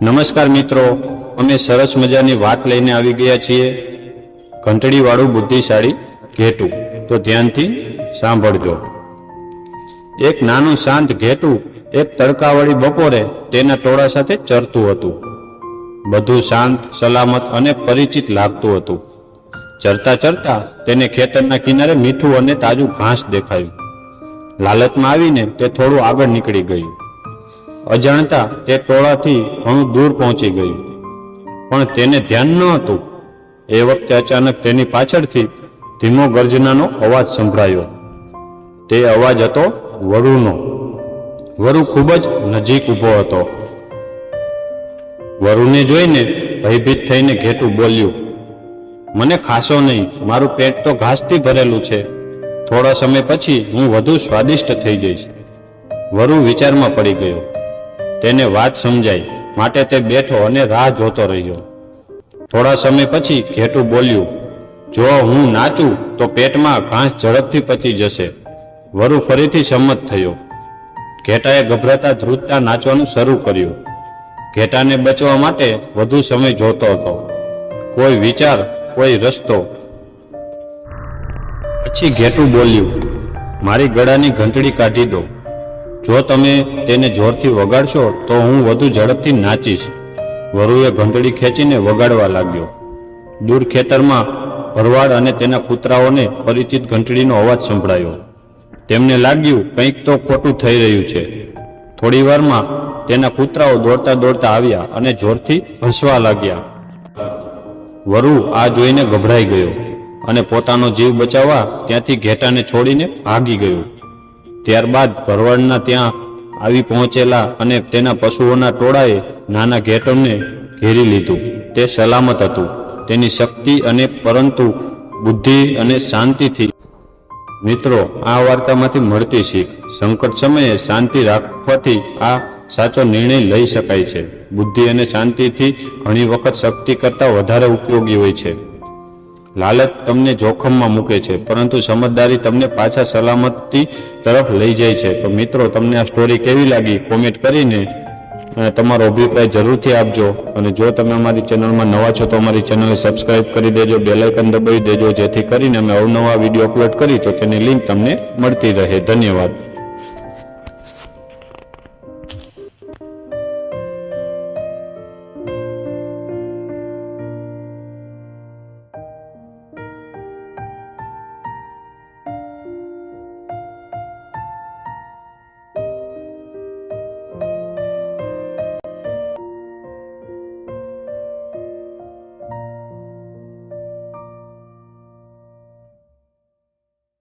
નમસ્કાર મિત્રો, અમે સરસ મજાની વાત લઈને આવી ગયા છીએ. ઘંટડીવાળું બુદ્ધિશાળી ઘેટું. તો ધ્યાનથી સાંભળજો. એક નાનું શાંત ઘેટું એક તડકાવાળી બપોરે તેના ટોળા સાથે ચરતું હતું. બધું શાંત, સલામત અને પરિચિત લાગતું હતું. ચરતા ચરતા તેને ખેતરના કિનારે મીઠું અને તાજું ઘાસ દેખાયું. લાલચમાં આવીને તે થોડું આગળ નીકળી ગયું. અજાણતા તે ટોળાથી ઘણું દૂર પહોંચી ગયું, પણ તેને ધ્યાન ન હતું. એ વખતે અચાનક તેની પાછળથી ધીમો ગર્જનાનો અવાજ સંભળાયો. તે અવાજ હતો વરુનો. વરુ ખૂબ જ નજીક ઊભો હતો. વરુને જોઈને ભયભીત થઈને ઘેટું બોલ્યું, મને ખાશો નહીં, મારું પેટ તો ઘાસથી ભરેલું છે. થોડા સમય પછી હું વધુ સ્વાદિષ્ટ થઈ જઈશ. વરુ વિચારમાં પડી ગયો. તેને વાત સમજાઈ, માટે તે બેઠો અને રાહ જોતો રહ્યો. થોડા સમય પછી ઘેટું બોલ્યું, જો હું નાચું તો પેટમાં ઘાસ ઝડપથી પચી જશે. વરુ ફરીથી સંમત થયો. ઘેટાએ ગભરાતા ધ્રુજતા નાચવાનું શરૂ કર્યું. ઘેટાને બચવા માટે વધુ સમય જોતો હતો. કોઈ વિચાર, કોઈ રસ્તો. પછી ઘેટું બોલ્યું, મારી ગળાની ઘંટડી કાઢી દો. જો તમે તેને જોરથી વગાડશો તો હું વધુ ઝડપથી નાચીશ. વરુએ ઘંટડી ખેંચીને વગાડવા લાગ્યો. દૂર ખેતરમાં ભરવાડ અને તેના કૂતરાઓને પરિચિત ઘંટડીનો અવાજ સંભળાયો. તેમને લાગ્યું કંઈક તો ખોટું થઈ રહ્યું છે. થોડી વારમાં તેના કૂતરાઓ દોડતા દોડતા આવ્યા અને જોરથી હસવા લાગ્યા. વરુ આ જોઈને ગભરાઈ ગયો અને પોતાનો જીવ બચાવવા ત્યાંથી ઘેટાને છોડીને ભાગી ગયો. ત્યારબાદ ભરવાડના ત્યાં આવી પહોંચેલા અને તેના પશુઓના ટોળાએ નાના ઘેટાને ઘેરી લીધું. તે સલામત હતું, તેની શક્તિ અને પરંતુ બુદ્ધિ અને શાંતિથી. મિત્રો, આ વાર્તામાંથી મળતી શીખ: સંકટ સમયે શાંતિ રાખવાથી આ સાચો નિર્ણય લઈ શકાય છે. બુદ્ધિ અને શાંતિથી ઘણી વખત શક્તિ કરતાં વધારે ઉપયોગી હોય છે. લાલચ તમને જોખમમાં મૂકે છે, પરંતુ સમજદારી તમને પાછા સલામતી તરફ લઈ જાય છે. તો મિત્રો, તમને આ સ્ટોરી કેવી લાગી કોમેન્ટ કરીને તમારો અભિપ્રાય જરૂરથી આપજો. અને જો તમે અમારી ચેનલમાં નવા છો તો અમારી ચેનલને સબસ્ક્રાઇબ કરી દેજો, બેલ આઇકન દબાવી દેજો, જેથી કરીને અમે અવનવા વિડીયો અપલોડ કરી તો તેની લિંક તમને મળતી રહે. ધન્યવાદ.